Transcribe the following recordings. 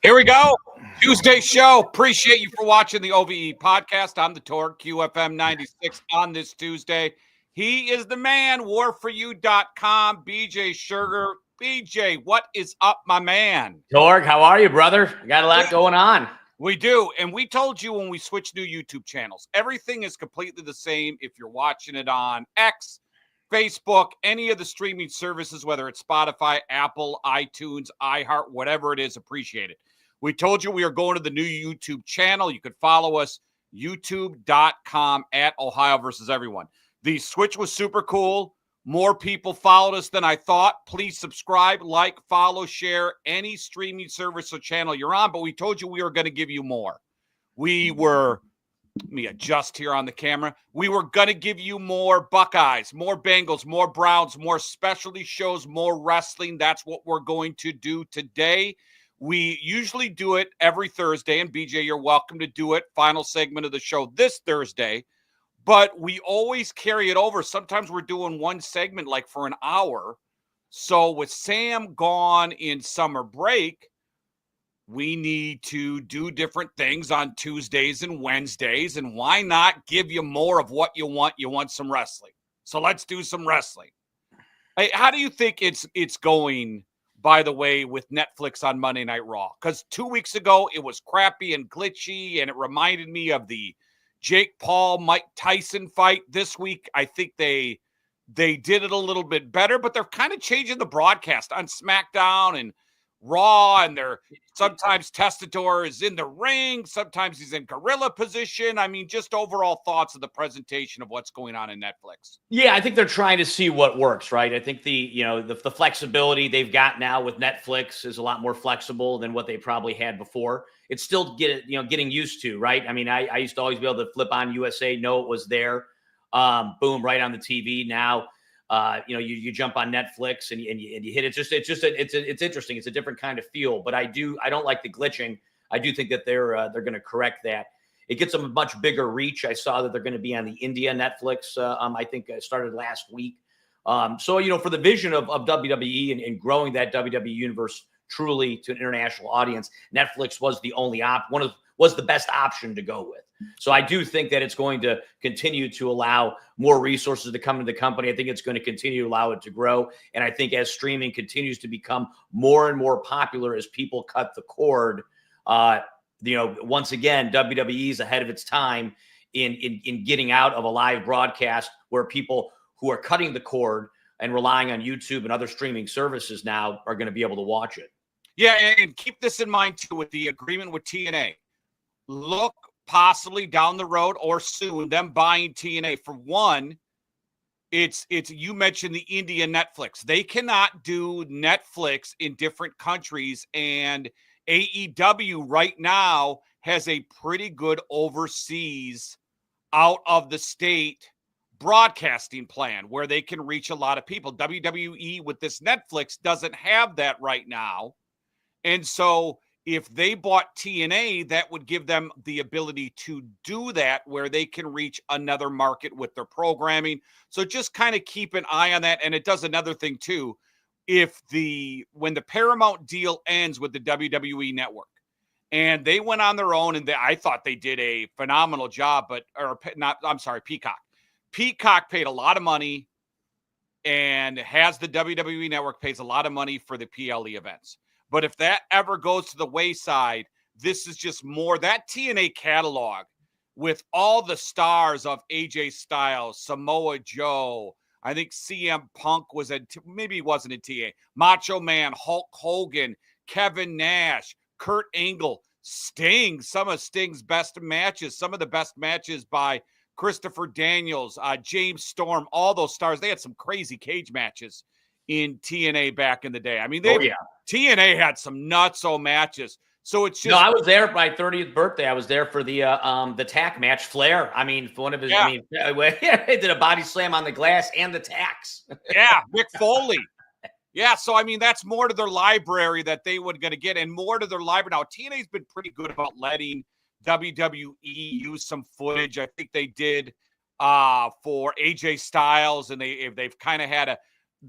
Here we go. Tuesday show. Appreciate you for watching the OVE podcast. I'm the Torg, QFM 96 on this Tuesday. He is the man, warforyou.com, BJ Schuerger. BJ, what is up, my man? Torg, how are you, brother? Got a lot going on. We do, and we told you when we switched new YouTube channels, everything is completely the same if you're watching it on X, Facebook, any of the streaming services, whether it's Spotify, Apple, iTunes, iHeart, whatever it is, appreciate it. We told you we are going to the new YouTube channel. You could follow us, youtube.com at Ohio versus everyone. The switch was super cool. More people followed us than I thought. Please subscribe, like, follow, share any streaming service or channel you're on. But we told you we were going to give you more. Let me adjust here on the camera. We were going to give you more Buckeyes, more Bengals, more Browns, more specialty shows, more wrestling. That's what we're going to do today. We usually do it every Thursday, and BJ, you're welcome to do it. Final segment of the show this Thursday, but we always carry it over. Sometimes we're doing one segment like for an hour. So with Sam gone in summer break, we need to do different things on Tuesdays and Wednesdays, and why not give you more of what you want? You want some wrestling. So let's do some wrestling. Hey, how do you think it's going, by the way, with Netflix on Monday Night Raw? Because 2 weeks ago, it was crappy and glitchy, and it reminded me of the Jake Paul, Mike Tyson fight. This week, I think they did it a little bit better, but they're kind of changing the broadcast on SmackDown and Raw, and they're sometimes Testador is in the ring, sometimes he's in gorilla position. I mean, just overall thoughts of the presentation of what's going on in Netflix. Yeah, I think they're trying to see what works, right? I think the flexibility they've got now with Netflix is a lot more flexible than what they probably had before. It's still getting used to, right? I mean, I used to always be able to flip on USA, know it was there, boom, right on the TV. Now, you jump on Netflix and you hit it. It's interesting. It's a different kind of feel, but I don't like the glitching. I do think that they're going to correct that. It gets them a much bigger reach. I saw that they're going to be on the India Netflix. I think started last week. So for the vision of WWE and growing that WWE universe truly to an international audience, Netflix was the only was the best option to go with. So I do think that it's going to continue to allow more resources to come into the company. I think it's going to continue to allow it to grow. And I think as streaming continues to become more and more popular, as people cut the cord, once again, WWE is ahead of its time in getting out of a live broadcast where people who are cutting the cord and relying on YouTube and other streaming services now are going to be able to watch it. Yeah, and keep this in mind, too, with the agreement with TNA. Look possibly down the road or soon, them buying TNA. For one, it's you mentioned the India Netflix. They cannot do Netflix in different countries, and AEW right now has a pretty good overseas, out of the state broadcasting plan where they can reach a lot of people. WWE with this Netflix doesn't have that right now. And so if they bought TNA, that would give them the ability to do that where they can reach another market with their programming. So just kind of keep an eye on that. And it does another thing too. When the Paramount deal ends with the WWE network and they went on their own, and I thought they did a phenomenal job, Peacock. Peacock paid a lot of money and has the WWE network, pays a lot of money for the PLE events. But if that ever goes to the wayside, this is just more that TNA catalog with all the stars of AJ Styles, Samoa Joe. I think CM Punk was maybe he wasn't in TA. Macho Man, Hulk Hogan, Kevin Nash, Kurt Angle, Sting. Some of Sting's best matches, some of the best matches by Christopher Daniels, James Storm, all those stars. They had some crazy cage matches in TNA back in the day. I mean, TNA had some nutso matches. So it's just. No, I was there for my 30th birthday. I was there for the tack match. Flair. I mean, for one of his. Yeah. He did a body slam on the glass and the tacks. Yeah, Mick Foley. Yeah, so I mean, that's more to their library that they were going to get, and more to their library. Now, TNA's been pretty good about letting WWE use some footage. I think they did for AJ Styles, and they've kind of had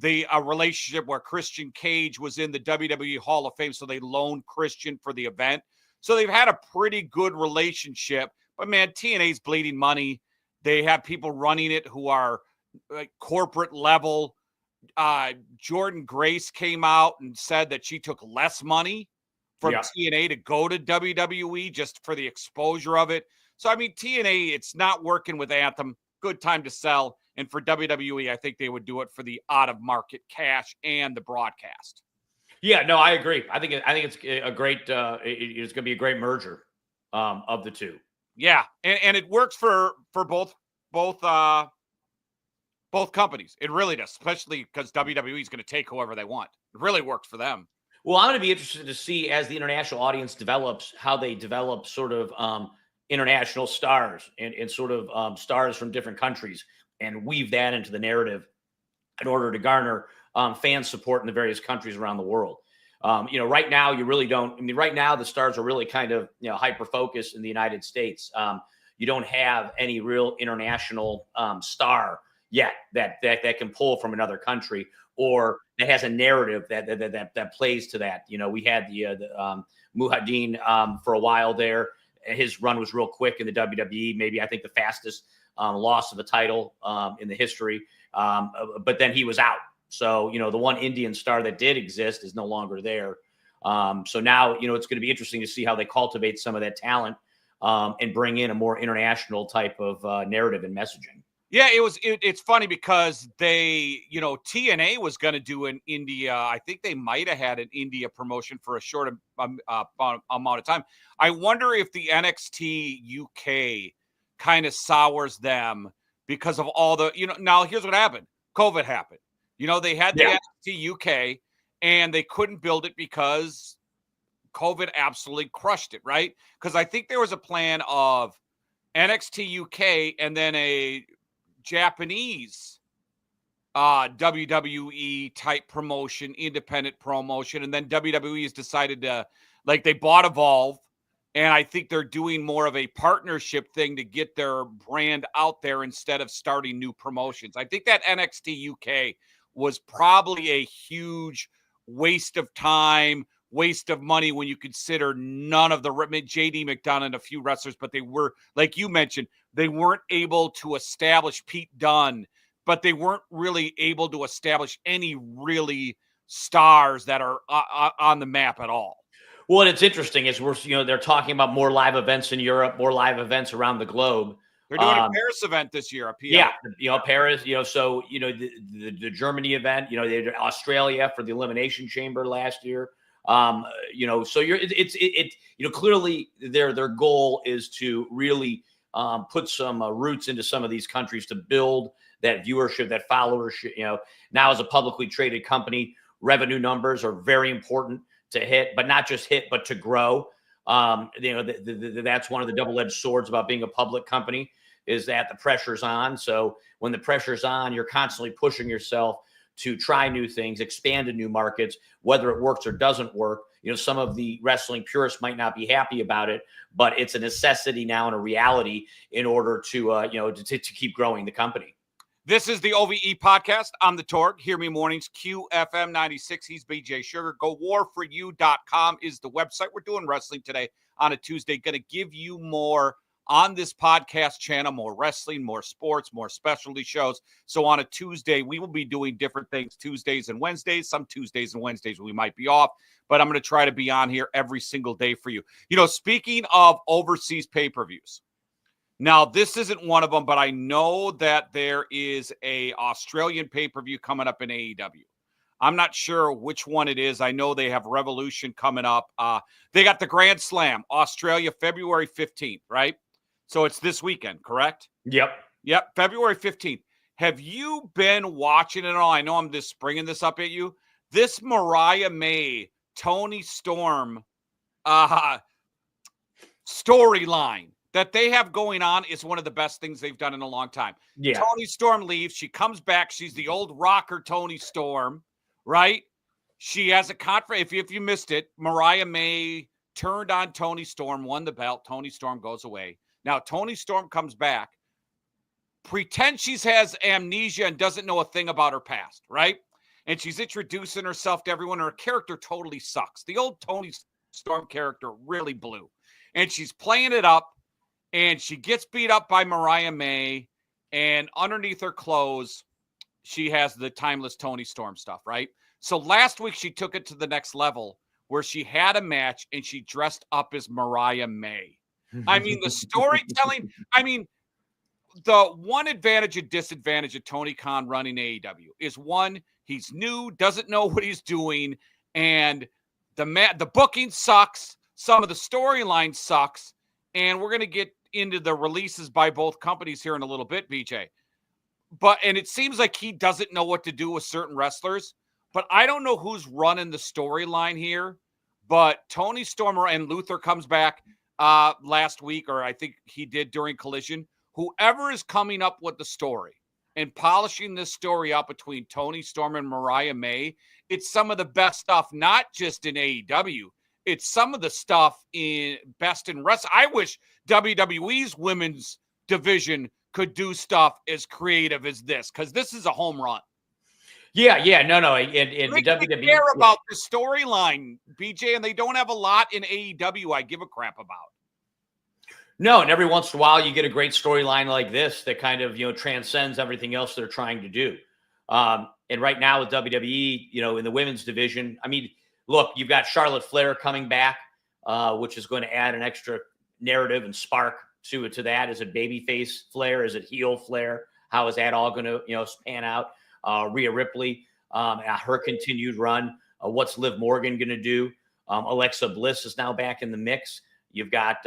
a relationship where Christian Cage was in the WWE Hall of Fame, so they loaned Christian for the event. So they've had a pretty good relationship. But, man, TNA's bleeding money. They have people running it who are like corporate level. Jordan Grace came out and said that she took less money from TNA to go to WWE just for the exposure of it. So, I mean, TNA, it's not working with Anthem. Good time to sell. And for WWE, I think they would do it for the out-of-market cash and the broadcast. Yeah, no, I agree. I think it's a great. It's going to be a great merger of the two. Yeah, and it works for both companies. It really does, especially because WWE is going to take whoever they want. It really works for them. Well, I'm going to be interested to see as the international audience develops, how they develop sort of international stars and sort of stars from different countries and weave that into the narrative in order to garner fan support in the various countries around the world. Right now, you really don't. I mean, right now, the stars are really kind of, hyper-focused in the United States. You don't have any real international star yet that can pull from another country or that has a narrative that plays to that. We had the Mujahideen for a while there. His run was real quick in the WWE, maybe I think the fastest loss of a title in the history. But then he was out. So, the one Indian star that did exist is no longer there. So now, it's going to be interesting to see how they cultivate some of that talent and bring in a more international type of narrative and messaging. Yeah, it's funny because they, TNA was going to do an India. I think they might have had an India promotion for a short amount of time. I wonder if the NXT UK kind of sours them because of all the, now here's what happened. COVID happened. They had the NXT UK and they couldn't build it because COVID absolutely crushed it, right? Because I think there was a plan of NXT UK and then a Japanese WWE type promotion, independent promotion. And then WWE has decided to, they bought Evolve. And I think they're doing more of a partnership thing to get their brand out there instead of starting new promotions. I think that NXT UK was probably a huge waste of time, waste of money when you consider none of the JD McDonough and a few wrestlers, but they were, like you mentioned, they weren't able to establish Pete Dunne, but they weren't really able to establish any really stars that are on the map at all. Well, and it's interesting is they're talking about more live events in Europe, more live events around the globe. They're doing a Paris event this year. Paris. So the Germany event. They did Australia for the Elimination Chamber last year. So clearly their goal is to really put some roots into some of these countries to build that viewership, that followership. Now as a publicly traded company, revenue numbers are very important to hit, but not just hit, but to grow. That's one of the double-edged swords about being a public company is that the pressure's on. So when the pressure's on, you're constantly pushing yourself to try new things, expand to new markets, whether it works or doesn't work. Some of the wrestling purists might not be happy about it, but it's a necessity now and a reality in order to keep growing the company. This is the OVE podcast. I'm the Torg. Hear me mornings, QFM 96. He's BJ Schuerger. GoWarForYou.com is the website. We're doing wrestling today on a Tuesday. Going to give you more on this podcast channel, more wrestling, more sports, more specialty shows. So on a Tuesday, we will be doing different things Tuesdays and Wednesdays. Some Tuesdays and Wednesdays we might be off, but I'm going to try to be on here every single day for you. Speaking of overseas pay-per-views, now, this isn't one of them, but I know that there is a Australian pay-per-view coming up in AEW. I'm not sure which one it is. I know they have Revolution coming up. They got the Grand Slam, Australia, February 15th, right? So it's this weekend, correct? Yep, February 15th. Have you been watching it all? I know I'm just springing this up at you. This Mariah May, Tony Storm storyline that they have going on is one of the best things they've done in a long time. Yeah. Tony Storm leaves. She comes back. She's the old rocker Tony Storm, right? She has a conference. If you missed it, Mariah May turned on Tony Storm, won the belt. Tony Storm goes away. Now, Tony Storm comes back, pretends she has amnesia and doesn't know a thing about her past, right? and she's introducing herself to everyone. Her character totally sucks. The old Toni Storm character really blew. And she's playing it up, and she gets beat up by Mariah May, and underneath her clothes, she has the timeless Toni Storm stuff, right? So last week, she took it to the next level where she had a match, and she dressed up as Mariah May. I mean, the storytelling, the one advantage and disadvantage of Tony Khan running AEW is, one, he's new, doesn't know what he's doing, and the booking sucks. Some of the storyline sucks, and we're going to get into the releases by both companies here in a little bit, BJ. And it seems like he doesn't know what to do with certain wrestlers, but I don't know who's running the storyline here. But Tony Stormer and Luther comes back last week, or I think he did during Collision. Whoever is coming up with the story and polishing this story up between Toni Storm and Mariah May, it's some of the best stuff, not just in AEW. It's some of the stuff in best in wrestling. I wish WWE's women's division could do stuff as creative as this, because this is a home run. No. And they the WWE care about the storyline, BJ, and they don't have a lot in AEW I give a crap about. No, and every once in a while you get a great storyline like this that kind of, transcends everything else they're trying to do. And right now with WWE, in the women's division, look, you've got Charlotte Flair coming back, which is going to add an extra narrative and spark to that. Is it babyface Flair? Is it heel Flair? How is that all going to, pan out? Rhea Ripley, her continued run. What's Liv Morgan going to do? Alexa Bliss is now back in the mix. You've got,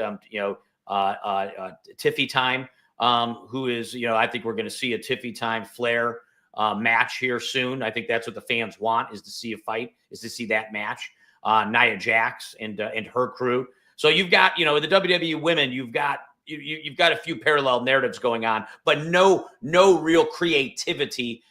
Tiffy Time, who is, I think we're going to see a Tiffy Time Flair match here soon. I think that's what the fans want, is to see a fight, is to see that match. Nia Jax and her crew. So you've got, the WWE women, you've got a few parallel narratives going on, but no real creativity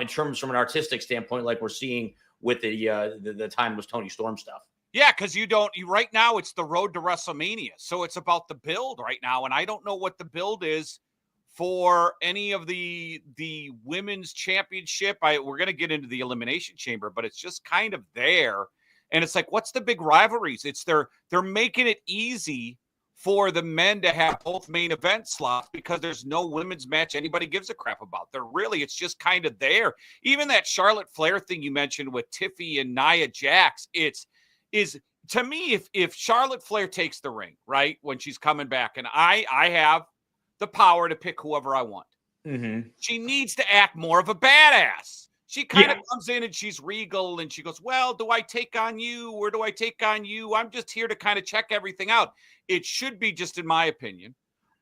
in terms from an artistic standpoint, like we're seeing with the timeless Toni Storm stuff. Yeah, because right now it's the road to WrestleMania. So it's about the build right now. And I don't know what the build is for any of the women's championship. We're going to get into the Elimination Chamber, but it's just kind of there. And it's like, what's the big rivalries? They're making it easy for the men to have both main event slots because there's no women's match anybody gives a crap about. It's just kind of there. Even that Charlotte Flair thing you mentioned with Tiffy and Nia Jax, is to me, if Charlotte Flair takes the ring, right, when she's coming back, and I have the power to pick whoever I want, she needs to act more of a badass. She kind of comes in and she's regal and she goes, well, do I take on you or do I take on you? I'm just here to kind of check everything out. It should be, just in my opinion,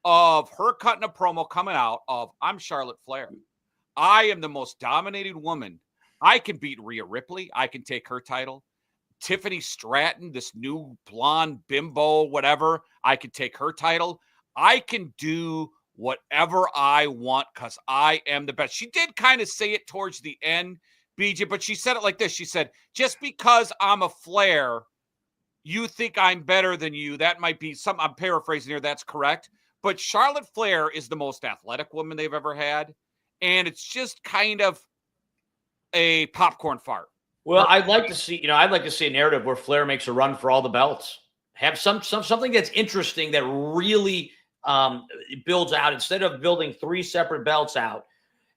of her cutting a promo coming out of, I'm Charlotte Flair. I am the most dominated woman. I can beat Rhea Ripley. I can take her title. Tiffany Stratton, this new blonde bimbo, whatever, I can take her title. I can do whatever I want because I am the best. She did kind of say it towards the end, BJ, but she said it like this. She said, just because I'm a Flair, you think I'm better than you. That might be I'm paraphrasing here. That's correct. But Charlotte Flair is the most athletic woman they've ever had. And it's just kind of a popcorn fart. Well, I'd like to see a narrative where Flair makes a run for all the belts. Have something that's interesting that really builds out, instead of building 3 separate belts out.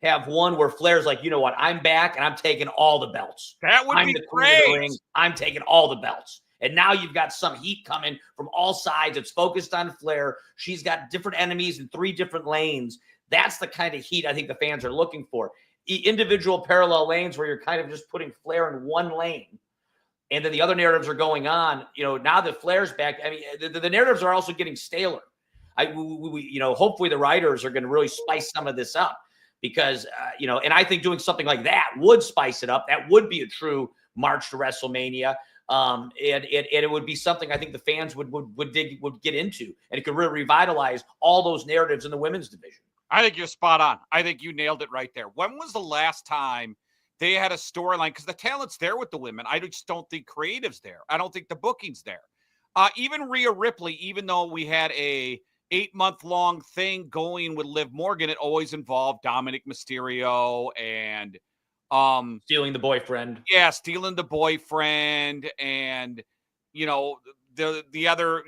Have one where Flair's like, you know what, I'm back and I'm taking all the belts. That would be great. I'm taking all the belts. And now you've got some heat coming from all sides. It's focused on Flair. She's got different enemies in 3 different lanes. That's the kind of heat I think the fans are looking for. Individual parallel lanes where you're kind of just putting Flair in one lane. And then the other narratives are going on. Now that Flair's back, the narratives are also getting staler. Hopefully the writers are going to really spice some of this up because, and I think doing something like that would spice it up. That would be a true march to WrestleMania. And it would be something I think the fans would get into, and it could really revitalize all those narratives in the women's division. I think you're spot on. I think you nailed it right there. When was the last time they had a storyline? Because the talent's there with the women. I just don't think creative's there. I don't think the booking's there. Even Rhea Ripley, even though we had a 8-month-long thing going with Liv Morgan, it always involved Dominic Mysterio and Stealing the boyfriend. Yeah, stealing the boyfriend, and the other,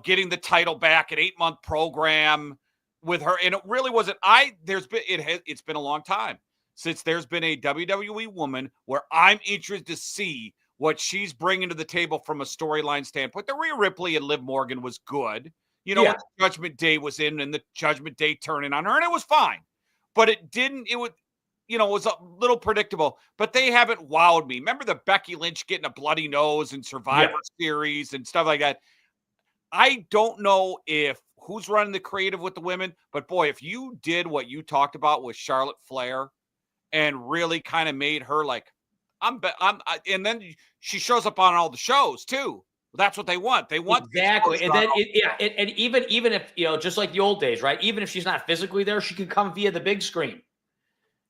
getting the title back, an 8-month program with her. And it really wasn't, it's been a long time since there's been a WWE woman where I'm interested to see what she's bringing to the table from a storyline standpoint. The Rhea Ripley and Liv Morgan was good. When the Judgment Day was in, and the Judgment Day turning on her, and it was fine. But it was a little predictable, but they haven't wowed me. Remember the Becky Lynch getting a bloody nose in Survivor Series and stuff like that? I don't know who's running the creative with the women, but boy, if you did what you talked about with Charlotte Flair and really kind of made her like, and then she shows up on all the shows too. That's what they want. They want exactly. And then and even if, just like the old days, right? Even if she's not physically there, she can come via the big screen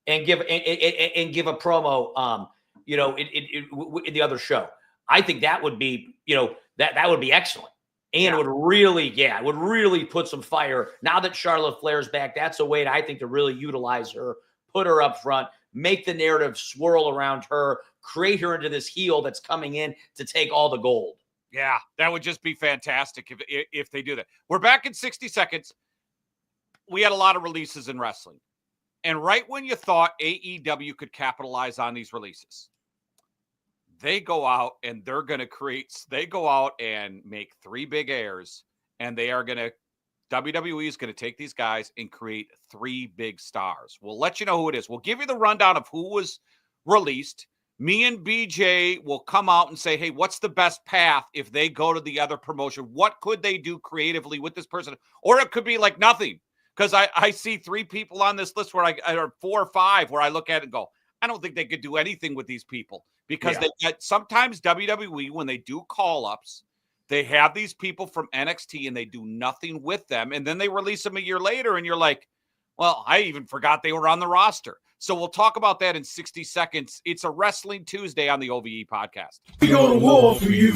and give a promo, in the other show. I think that would be, that would be excellent. And it would really put some fire. Now that Charlotte Flair's back, that's a way, I think, to really utilize her, put her up front, make the narrative swirl around her, create her into this heel that's coming in to take all the gold. Yeah, that would just be fantastic if they do that. We're back in 60 seconds. We had a lot of releases in wrestling. And right when you thought AEW could capitalize on these releases, they go out and they go out and make 3 big airs, and WWE is going to take these guys and create 3 big stars. We'll let you know who it is. We'll give you the rundown of who was released. Me and BJ will come out and say, hey, what's the best path if they go to the other promotion? What could they do creatively with this person? Or it could be like nothing. Because I see 3 people on this list or 4 or 5 where I look at it and go, I don't think they could do anything with these people. Because they get, sometimes WWE, when they do call-ups, they have these people from NXT and they do nothing with them. And then they release them a year later and you're like, well, I even forgot they were on the roster. So we'll talk about that in 60 seconds. It's a Wrestling Tuesday on the OVE podcast. We go to war for you.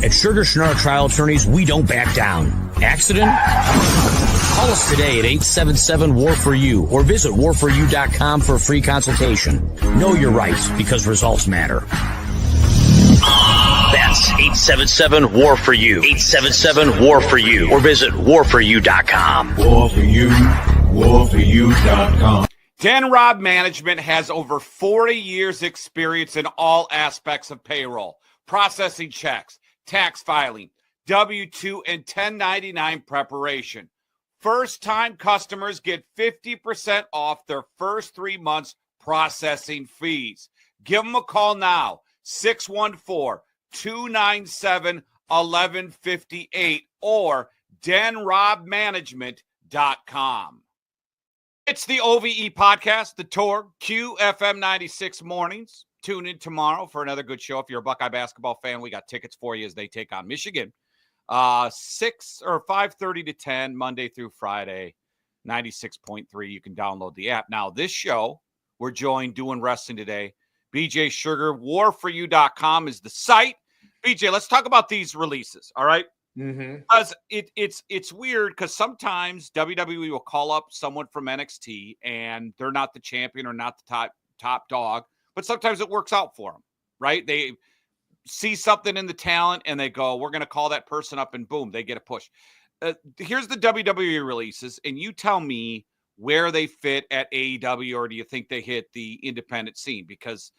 At Schuerger Trial Attorneys, we don't back down. Accident? Call us today at 877-WAR4U or visit war4u.com for a free consultation. Know your rights because results matter. That's 877-WAR4U. 877-WAR4U or visit war4u.com. War4U.com. Denrob Management has over 40 years experience in all aspects of payroll, processing checks, tax filing, W-2 and 1099 preparation. First-time customers get 50% off their first 3 months processing fees. Give them a call now, 614-297-1158 or denrobmanagement.com. It's the OVE podcast, the Torg, QFM 96 mornings. Tune in tomorrow for another good show. If you're a Buckeye basketball fan, we got tickets for you as they take on Michigan. 6 or 5:30 to 10, Monday through Friday, 96.3. You can download the app. Now, this show, we're joined doing wrestling today. BJ Schuerger, war4u.com is the site. BJ, let's talk about these releases, all right? Because it's weird because sometimes WWE will call up someone from NXT and they're not the champion or not the top dog, but sometimes it works out for them, right? They see something in the talent and they go, we're going to call that person up, and boom, they get a push. Here's the WWE releases, and you tell me where they fit at AEW, or do you think they hit the independent scene? Because,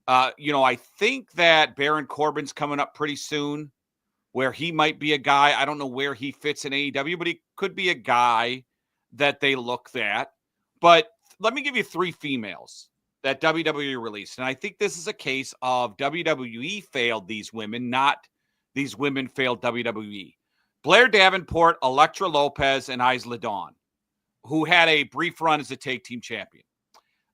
I think that Baron Corbin's coming up pretty soon, where he might be a guy. I don't know where he fits in AEW, but he could be a guy that they look at. But let me give you 3 females that WWE released. And I think this is a case of WWE failed these women, not these women failed WWE. Blair Davenport, Elektra Lopez, and Isla Dawn, who had a brief run as a tag team champion.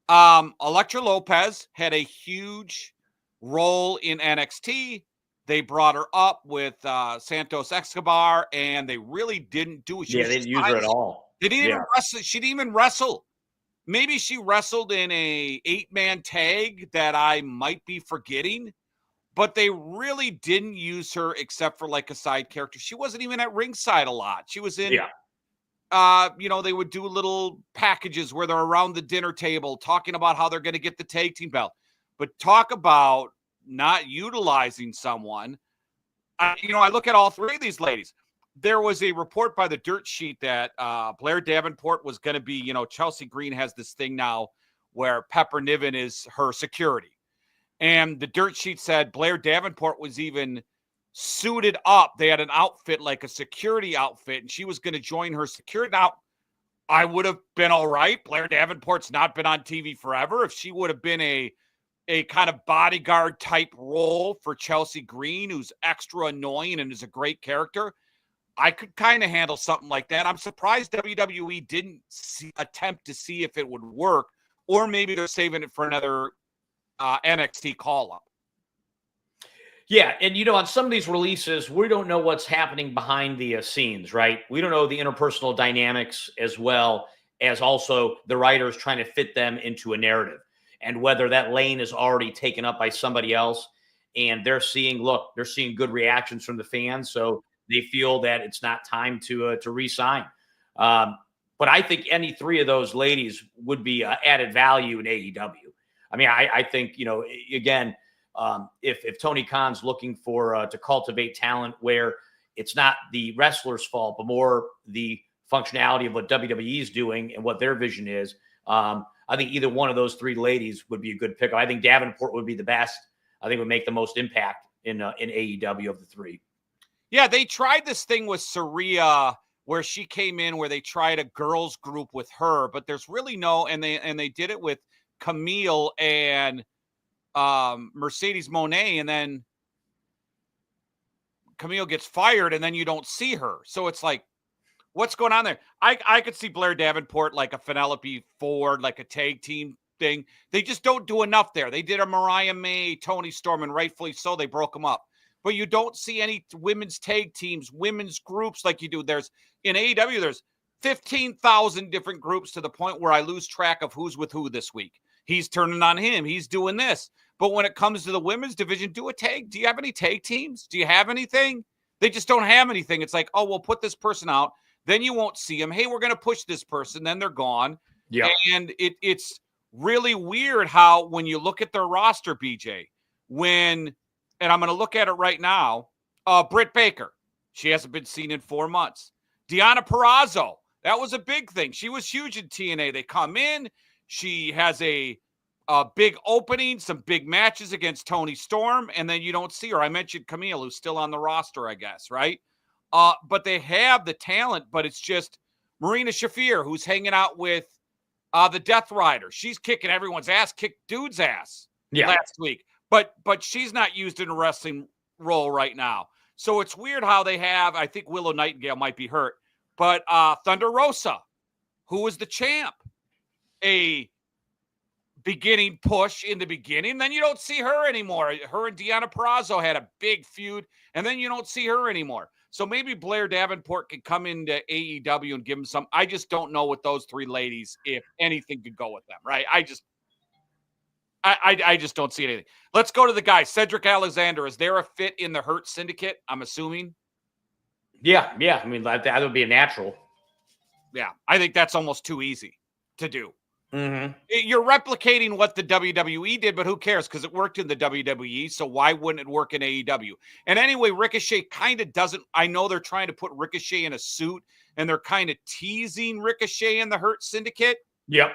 Elektra Lopez had a huge role in NXT. They brought her up with Santos Escobar, and they really didn't do it. They didn't use her at all. They didn't even wrestle. She didn't even wrestle. Maybe she wrestled in a 8-man tag that I might be forgetting, but they really didn't use her except for like a side character. She wasn't even at ringside a lot. She was in they would do little packages where they're around the dinner table talking about how they're going to get the tag team belt. But talk about not utilizing someone. I look at all three of these ladies. There was a report by the Dirt Sheet that Blair Davenport was going to be, Chelsea Green has this thing now where Pepper Niven is her security. And the Dirt Sheet said Blair Davenport was even suited up. They had an outfit, like a security outfit, and she was going to join her security. Now, I would have been all right. Blair Davenport's not been on TV forever. If she would have been a kind of bodyguard type role for Chelsea Green, who's extra annoying and is a great character, I could kind of handle something like that. I'm surprised WWE didn't attempt to see if it would work, or maybe they're saving it for another NXT call-up. Yeah, and on some of these releases, we don't know what's happening behind the scenes, right? We don't know the interpersonal dynamics as well as also the writers trying to fit them into a narrative, and whether that lane is already taken up by somebody else, and they're seeing good reactions from the fans, so they feel that it's not time to re-sign. But I think any three of those ladies would be added value in AEW. I mean, I think, again, if Tony Khan's looking for to cultivate talent where it's not the wrestler's fault, but more the functionality of what WWE is doing and what their vision is, I think either one of those three ladies would be a good pick. I think Davenport would be the best. I think would make the most impact in AEW of the three. Yeah, they tried this thing with Shuerger where she came in, where they tried a girls group with her, but there's really no, and they did it with Camille and Mercedes Moné, and then Camille gets fired, and then you don't see her. So it's like, what's going on there? I could see Blair Davenport like a Penelope Ford, like a tag team thing. They just don't do enough there. They did a Mariah May, Tony Storm, and rightfully so, they broke them up. But you don't see any women's tag teams, women's groups like you do. There's in AEW, there's 15,000 different groups to the point where I lose track of who's with who this week. He's turning on him. He's doing this. But when it comes to the women's division, do you have any tag teams? Do you have anything? They just don't have anything. It's like, oh, we'll put this person out. Then you won't see them. Hey, we're going to push this person. Then they're gone. Yeah. And it's really weird how when you look at their roster, BJ, and I'm going to look at it right now, Britt Baker, she hasn't been seen in 4 months. Deonna Purrazzo, that was a big thing. She was huge in TNA. They come in. She has a big opening, some big matches against Tony Storm, and then you don't see her. I mentioned Camille, who's still on the roster, I guess, right? But they have the talent, but it's just Marina Shafir, who's hanging out with the Death Rider. She's kicking everyone's ass, kicked dude's ass last week. But she's not used in a wrestling role right now. So it's weird how they have, I think Willow Nightingale might be hurt, but Thunder Rosa, who was the champ, a beginning push in the beginning. Then you don't see her anymore. Her and Deonna Purrazzo had a big feud, and then you don't see her anymore. So maybe Blair Davenport could come into AEW and give them some. I just don't know with those three ladies if anything could go with them, right? I just don't see anything. Let's go to the guy, Cedric Alexander. Is there a fit in the Hurt Syndicate, I'm assuming? Yeah. I mean, that would be a natural. Yeah, I think that's almost too easy to do. Mm-hmm. You're replicating what the WWE did, but who cares? Because it worked in the WWE, so why wouldn't it work in AEW? And anyway, Ricochet kind of doesn't. I know they're trying to put Ricochet in a suit, and they're kind of teasing Ricochet in the Hurt Syndicate. Yep.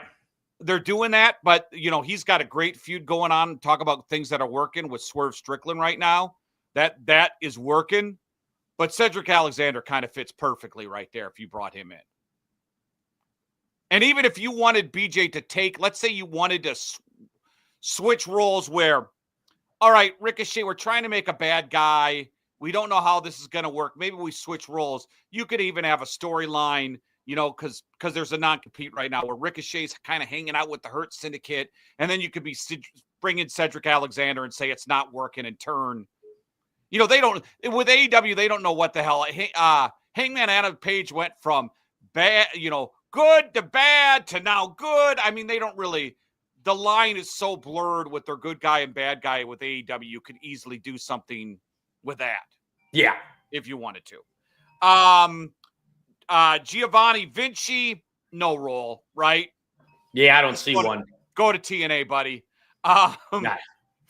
They're doing that, but, he's got a great feud going on. Talk about things that are working with Swerve Strickland right now. That is working. But Cedric Alexander kind of fits perfectly right there if you brought him in. And even if you wanted BJ to take, let's say you wanted to switch roles where, all right, Ricochet, we're trying to make a bad guy. We don't know how this is going to work. Maybe we switch roles. You could even have a storyline, because there's a non-compete right now where Ricochet's kind of hanging out with the Hurt Syndicate. And then you could be bringing Cedric Alexander and say it's not working and turn. They don't, with AEW, they don't know what the hell. Hangman Adam Page went from bad, good to bad to now good. I mean, they don't really, the line is so blurred with their good guy and bad guy with AEW. You could easily do something with that. Yeah. If you wanted to. Giovanni Vinci, no role, right? Yeah, I don't see one. Go to TNA, buddy. Nah.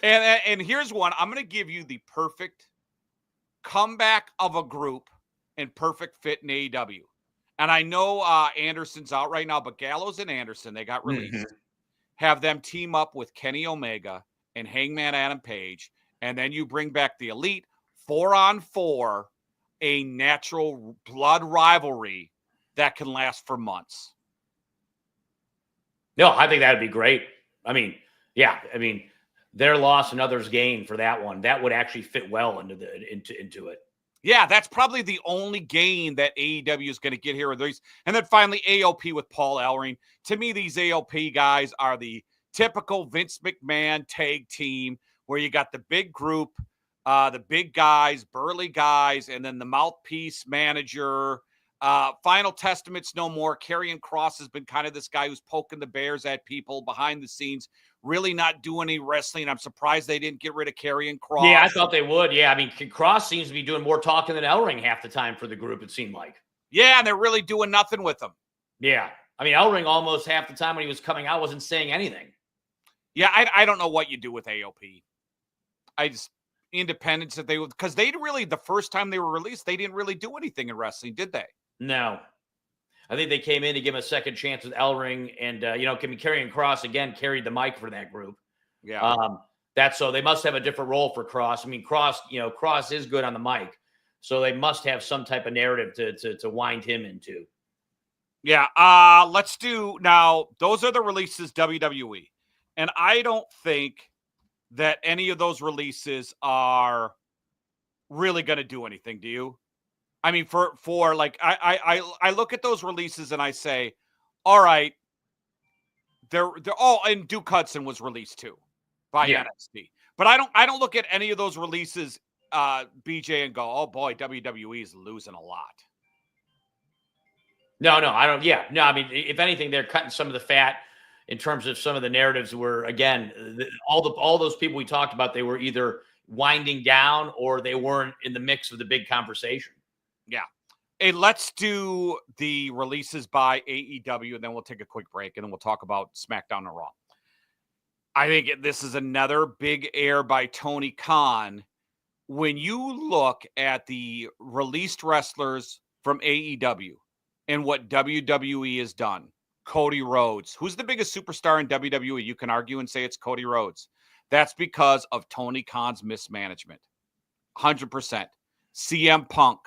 And here's one. I'm going to give you the perfect comeback of a group and perfect fit in AEW. And I know Anderson's out right now, but Gallows and Anderson, they got released. Mm-hmm. Have them team up with Kenny Omega and Hangman Adam Page, and then you bring back the Elite 4-on-4, a natural blood rivalry that can last for months. No, I think that'd be great. I mean, yeah, I mean, their loss and others' gain for that one, that would actually fit well into it. Yeah, that's probably the only gain that AEW is going to get here with these. And then finally, AOP with Paul Ellering. To me, these AOP guys are the typical Vince McMahon tag team where you got the big group, the big guys, burly guys, and then the mouthpiece manager. Final Testament's no more. Karrion Kross has been kind of this guy who's poking the bears at people behind the scenes, really not doing any wrestling. I'm surprised they didn't get rid of Karrion Kross. Yeah, I thought they would. Yeah, I mean, Kross seems to be doing more talking than Ellering half the time for the group, it seemed like. Yeah, and they're really doing nothing with him. Yeah. I mean, Ellering almost half the time when he was coming out wasn't saying anything. Yeah, I don't know what you do with AOP. I just independence that they would, because they really, the first time they were released, they didn't really do anything in wrestling, did they? No. I think they came in to give him a second chance with Ellering, and Karrion Kross again carried the mic for that group. Yeah. That's so they must have a different role for Kross. I mean, Kross is good on the mic, so they must have some type of narrative to wind him into. Yeah. Let's do now. Those are the releases WWE, and I don't think that any of those releases are really going to do anything. Do you? I mean, for like, I look at those releases and I say, all right, they're and Duke Hudson was released too by NXT, but I don't look at any of those releases, BJ, and go, oh boy, WWE is losing a lot. No, I don't. Yeah, no, I mean, if anything, they're cutting some of the fat in terms of some of the narratives were, again, all those people we talked about, they were either winding down or they weren't in the mix of the big conversation. Yeah. Hey, let's do the releases by AEW, and then we'll take a quick break, and then we'll talk about SmackDown and Raw. I think this is another big air by Tony Khan. When you look at the released wrestlers from AEW and what WWE has done, Cody Rhodes, who's the biggest superstar in WWE? You can argue and say it's Cody Rhodes. That's because of Tony Khan's mismanagement. 100%. CM Punk,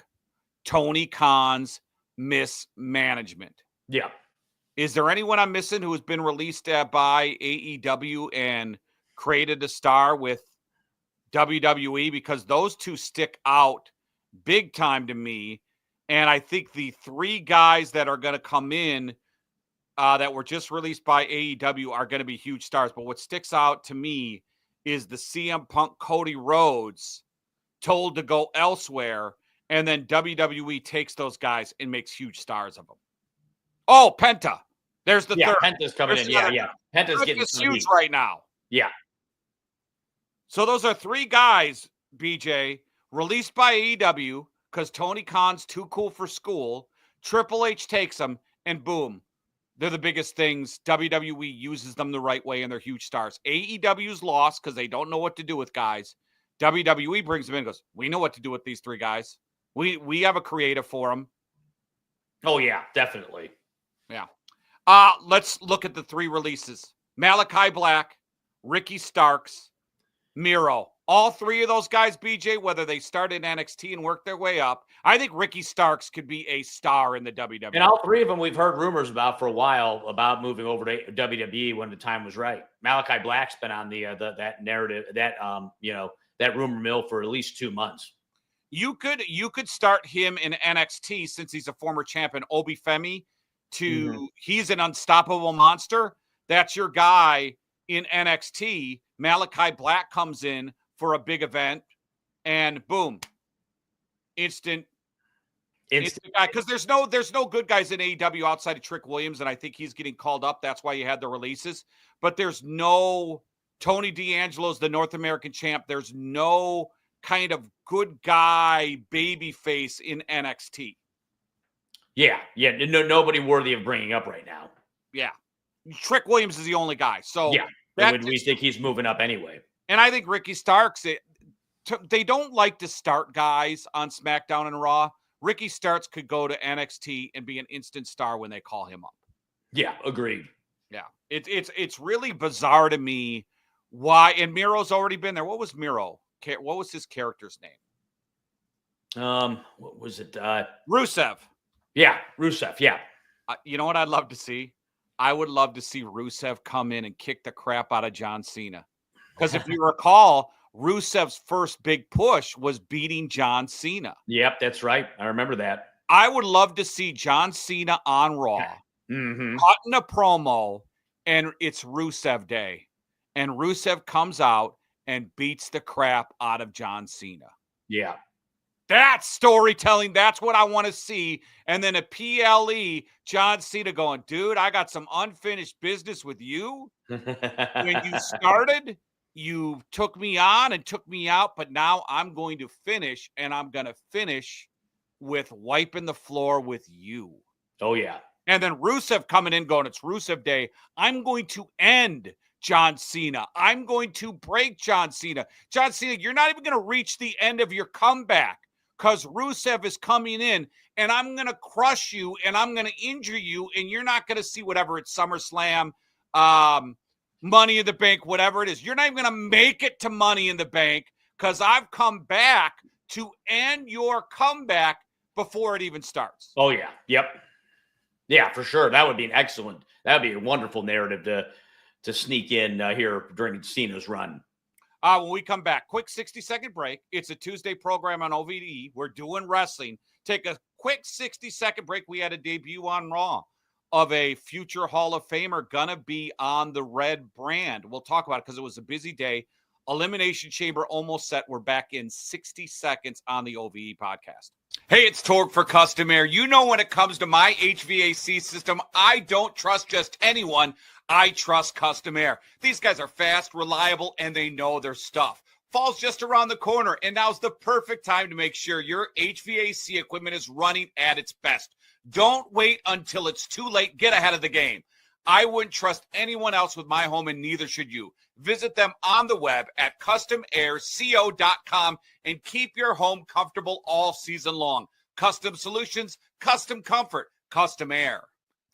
Tony Khan's mismanagement. Yeah. Is there anyone I'm missing who has been released by AEW and created a star with WWE? Because those two stick out big time to me. And I think the three guys that are going to come in that were just released by AEW are going to be huge stars. But what sticks out to me is the CM Punk Cody Rhodes told to go elsewhere. And then WWE takes those guys and makes huge stars of them. Oh, Penta. There's the third. Penta's coming in. Yeah. Penta's getting huge right now. Yeah. So those are three guys, BJ, released by AEW because Tony Khan's too cool for school. Triple H takes them, and boom, they're the biggest things. WWE uses them the right way, and they're huge stars. AEW's lost because they don't know what to do with guys. WWE brings them in and goes, we know what to do with these three guys. We have a creative for them. Oh, yeah, definitely. Yeah. Let's look at the three releases. Malachi Black, Ricky Starks, Miro. All three of those guys, BJ, whether they started in NXT and worked their way up, I think Ricky Starks could be a star in the WWE. And all three of them we've heard rumors about for a while about moving over to WWE when the time was right. Malachi Black's been on that narrative, that rumor mill for at least 2 months. You could start him in NXT since he's a former champion, Obi Femi. He's an unstoppable monster. That's your guy in NXT. Malachi Black comes in for a big event, and boom, instant guy. Because there's no good guys in AEW outside of Trick Williams, and I think he's getting called up. That's why you had the releases. But there's no Tony D'Angelo's the North American champ. There's no kind of good guy baby face in NXT. Yeah. Nobody worthy of bringing up right now. Yeah. Trick Williams is the only guy. So yeah, we think he's moving up anyway. And I think Ricky Starks, they don't like to start guys on SmackDown and Raw. Ricky Starks could go to NXT and be an instant star when they call him up. Yeah, agreed. Yeah, it's really bizarre to me why. And Miro's already been there. What was Miro? What was his character's name? What was it? Rusev. Yeah, Rusev. Yeah. You know what I'd love to see? I would love to see Rusev come in and kick the crap out of John Cena. Because if you recall, Rusev's first big push was beating John Cena. Yep, that's right. I remember that. I would love to see John Cena on Raw, cutting a promo, and it's Rusev Day. And Rusev comes out and beats the crap out of John Cena. Yeah. That's storytelling. That's what I want to see. And then a PLE, John Cena going, dude, I got some unfinished business with you. When you started, you took me on and took me out, but now I'm going to finish, and I'm going to finish with wiping the floor with you. Oh, yeah. And then Rusev coming in going, it's Rusev Day. I'm going to end John Cena. I'm going to break John Cena. John Cena, you're not even going to reach the end of your comeback because Rusev is coming in, and I'm going to crush you, and I'm going to injure you, and you're not going to see whatever it's SummerSlam, Money in the Bank, whatever it is. You're not even going to make it to Money in the Bank because I've come back to end your comeback before it even starts. Oh, yeah. Yep. Yeah, for sure. That would be that would be a wonderful narrative to sneak in here during Cena's run. When we come back, quick 60-second break. It's a Tuesday program on OVE. We're doing wrestling. Take a quick 60-second break. We had a debut on Raw of a future Hall of Famer gonna be on the red brand. We'll talk about it because it was a busy day. Elimination Chamber almost set. We're back in 60 seconds on the OVE podcast. Hey, it's Torg for Custom Air. You know, when it comes to my HVAC system, I don't trust just anyone. I trust Custom Air. These guys are fast, reliable, and they know their stuff. Fall's just around the corner, and now's the perfect time to make sure your HVAC equipment is running at its best. Don't wait until it's too late. Get ahead of the game. I wouldn't trust anyone else with my home, and neither should you. Visit them on the web at customairco.com and keep your home comfortable all season long. Custom solutions, custom comfort, Custom Air.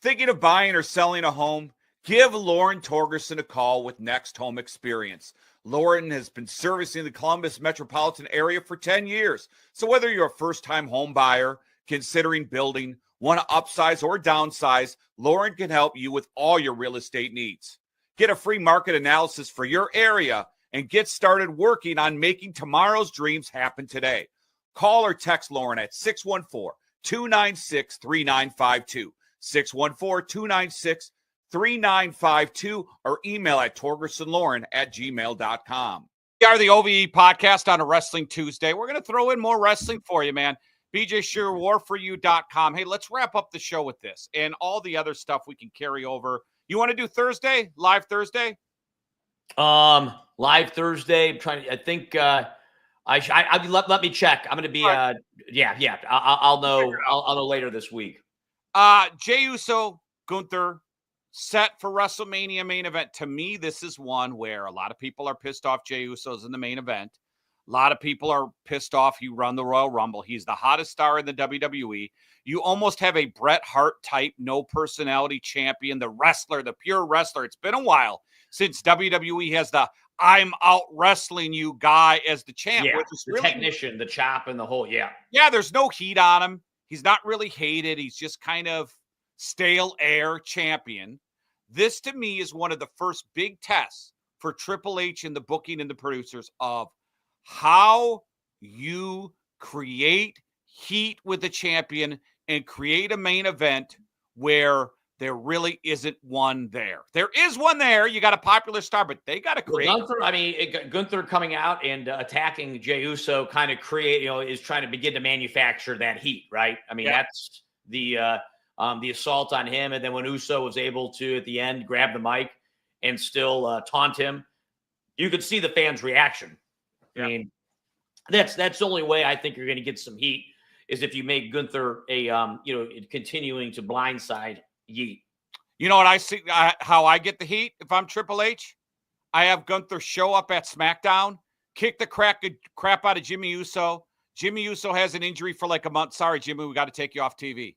Thinking of buying or selling a home? Give Lauren Torgerson a call with NextHome Experience. Lauren has been servicing the Columbus metropolitan area for 10 years. So whether you're a first-time home buyer, considering building, want to upsize or downsize, Lauren can help you with all your real estate needs. Get a free market analysis for your area and get started working on making tomorrow's dreams happen today. Call or text Lauren at 614-296-3952, 614-296-3952, or email at togersonlauren@gmail.com. We are the OVE podcast on a Wrestling Tuesday. We're going to throw in more wrestling for you, man. BJ Schuerger, warforyou.com. Hey, let's wrap up the show with this and all the other stuff we can carry over. You want to do Thursday? Live Thursday? Live Thursday. I'm trying to, I think, let me check. I'm going to be, right. I'll know. I'll know later this week. Jey Uso, Gunther, set for WrestleMania main event. To me, this is one where a lot of people are pissed off Jey Uso's in the main event. A lot of people are pissed off he run the Royal Rumble. He's the hottest star in the WWE. You almost have a Bret Hart type, no personality champion, the wrestler, the pure wrestler. It's been a while since WWE has the I'm out wrestling you guy as the champ. Yeah, which is the really, technician, the chop, and the whole, yeah. Yeah, there's no heat on him. He's not really hated. He's just kind of stale air champion. This, to me, is one of the first big tests for Triple H and the booking and the producers of how you create heat with the champion and create a main event where there really isn't one there. There is one there. You got a popular star, but they got to create. Well, Gunther coming out and attacking Jey Uso kind of is trying to begin to manufacture that heat, right? I mean, that's the assault on him. And then when Uso was able to, at the end, grab the mic and still taunt him, you could see the fans' reaction. I mean, that's the only way I think you're going to get some heat is if you make Gunther continuing to blindside Yeet. You know what I see? How I get the heat if I'm Triple H? I have Gunther show up at SmackDown, kick the crap out of Jimmy Uso. Jimmy Uso has an injury for like a month. Sorry, Jimmy, we got to take you off TV.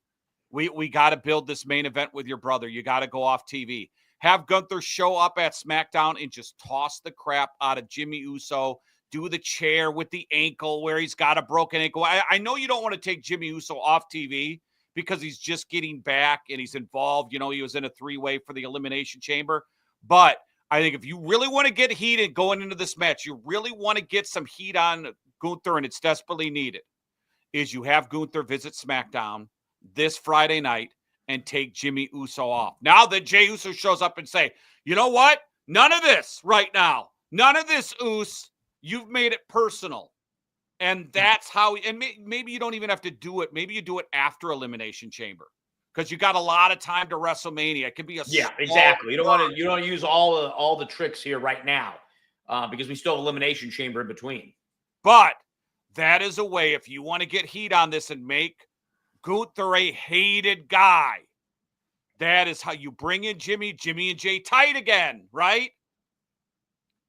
We got to build this main event with your brother. You got to go off TV. Have Gunther show up at SmackDown and just toss the crap out of Jimmy Uso. Do the chair with the ankle where he's got a broken ankle. I know you don't want to take Jimmy Uso off TV because he's just getting back and he's involved. You know, he was in a 3-way for the Elimination Chamber. But I think if you really want to get heated going into this match, you really want to get some heat on Gunther, and it's desperately needed, is you have Gunther visit SmackDown this Friday night and take Jimmy Uso off. Now that Jey Uso shows up and say, you know what? None of this right now. None of this, Us. You've made it personal. And that's how, and maybe you don't even have to do it. Maybe you do it after Elimination Chamber because you got a lot of time to WrestleMania. It could be exactly. You don't use all the tricks here right now because we still have Elimination Chamber in between. But that is a way, if you want to get heat on this and make Gunther a hated guy, that is how you bring in Jimmy and Jey tight again, right?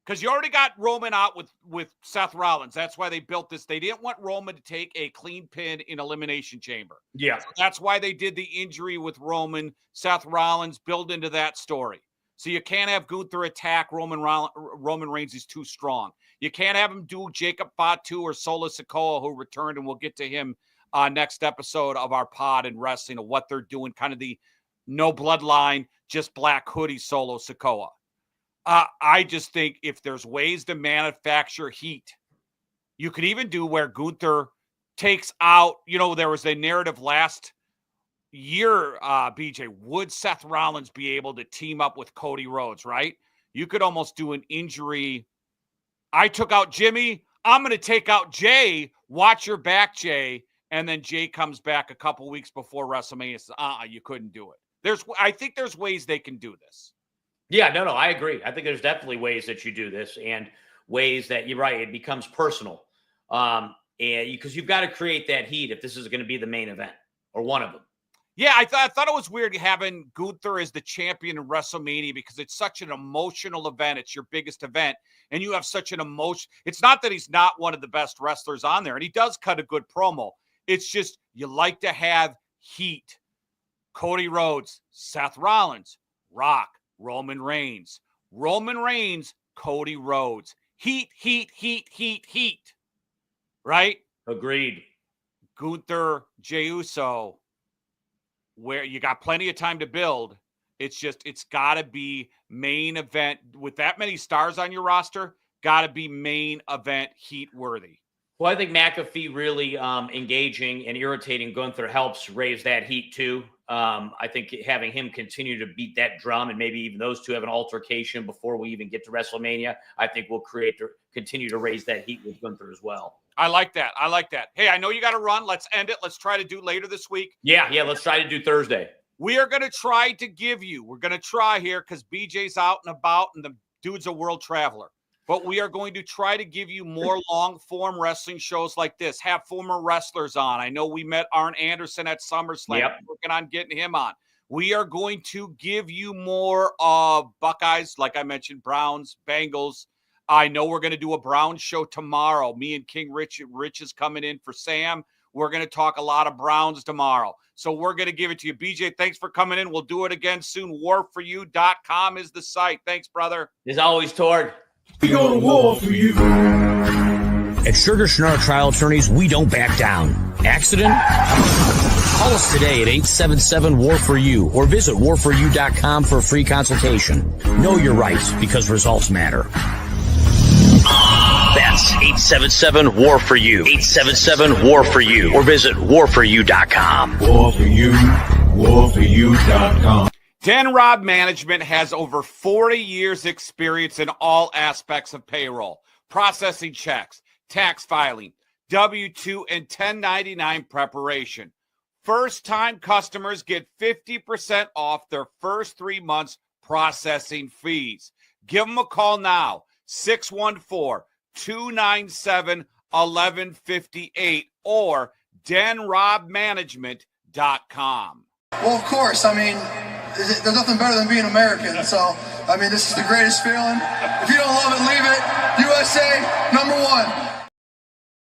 Because you already got Roman out with Seth Rollins. That's why they built this. They didn't want Roman to take a clean pin in Elimination Chamber. Yeah. So that's why they did the injury with Roman, Seth Rollins, build into that story. So you can't have Gunther attack Roman Reigns. He's too strong. You can't have him do Jacob Fatu or Solo Sikoa, who returned, and we'll get to him next episode of our pod and wrestling of what they're doing, kind of the no bloodline, just black hoodie Solo Sikoa. I just think if there's ways to manufacture heat, you could even do where Gunther takes out, there was a narrative last year, BJ, would Seth Rollins be able to team up with Cody Rhodes, right? You could almost do an injury. I took out Jimmy. I'm going to take out Jey. Watch your back, Jey. And then Jey comes back a couple weeks before WrestleMania. Says, you couldn't do it. I think there's ways they can do this. Yeah, no, I agree. I think there's definitely ways that you do this and ways that you're right. It becomes personal. And because you've got to create that heat if this is going to be the main event or one of them. Yeah, I thought it was weird having Gunther as the champion in WrestleMania because it's such an emotional event. It's your biggest event, and you have such an emotion. It's not that he's not one of the best wrestlers on there, and he does cut a good promo. It's just you like to have heat. Cody Rhodes, Seth Rollins, Rock, Roman Reigns, Cody Rhodes. Heat. Right? Agreed. Gunther, Jey Uso, where you got plenty of time to build. It's got to be main event. With that many stars on your roster, got to be main event heat worthy. Well, I think McAfee really engaging and irritating Gunther helps raise that heat too. I think having him continue to beat that drum and maybe even those two have an altercation before we even get to WrestleMania, I think will continue to raise that heat with Gunther as well. I like that. Hey, I know you got to run. Let's end it. Let's try to do later this week. Yeah. Let's try to do Thursday. We are going to try to we're going to try here because BJ's out and about and the dude's a world traveler. But we are going to try to give you more long-form wrestling shows like this. Have former wrestlers on. I know we met Arn Anderson at SummerSlam. Yep. Working on getting him on. We are going to give you more of Buckeyes, like I mentioned, Browns, Bengals. I know we're going to do a Browns show tomorrow. Me and King Rich is coming in for Sam. We're going to talk a lot of Browns tomorrow. So we're going to give it to you. BJ, thanks for coming in. We'll do it again soon. warforyou.com is the site. Thanks, brother. As always, Tord. We go to war for you. At Schuerger Trial Attorneys, we don't back down. Accident? Call us today at 877-WAR-FOR-YOU or visit warforyou.com for a free consultation. Know your rights because results matter. That's 877-WAR-FOR-YOU. 877-WAR-FOR-YOU or visit warforyou.com. War for you. Warforyou.com. Denrob Management has over 40 years experience in all aspects of payroll, processing checks, tax filing, W-2 and 1099 preparation. First-time customers get 50% off their first 3 months processing fees. Give them a call now, 614-297-1158 or denrobmanagement.com. Well, of course. I mean, there's nothing better than being American. So, I mean, this is the greatest feeling. If you don't love it, leave it. USA, #1.